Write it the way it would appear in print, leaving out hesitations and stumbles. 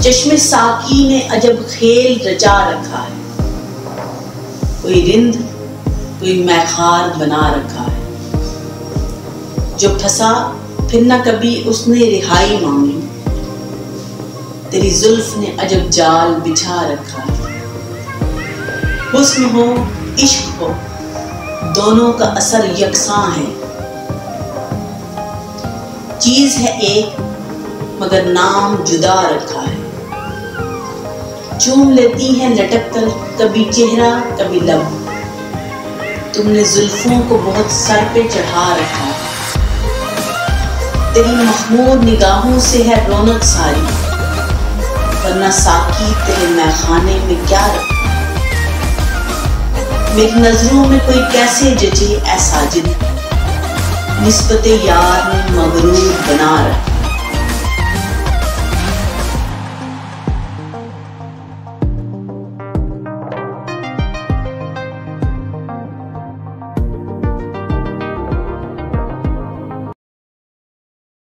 चश्मे साकी ने अजब खेल रचा रखा है, कोई रिंद कोई मैखार बना रखा है। जो फंसा फिर न कभी उसने रिहाई मांगी, तेरी जुल्फ ने अजब जाल बिछा रखा है। हुस्न हो इश्क हो दोनों का असर यकसां है, चीज है एक मगर नाम जुदा रखा है। चूम लेती हैं लटक कर कभी चेहरा कभी लब, तुमने जुल्फों को बहुत सर पे चढ़ा रखा है। तेरी महमूद निगाहों से है रौनक सारी, वरना साकी तेरे मैखाने में क्या रखा। मेरी नजरों में कोई कैसे जचे ऐ साजिद, निस्बते यार ने मगरूर बना रखा।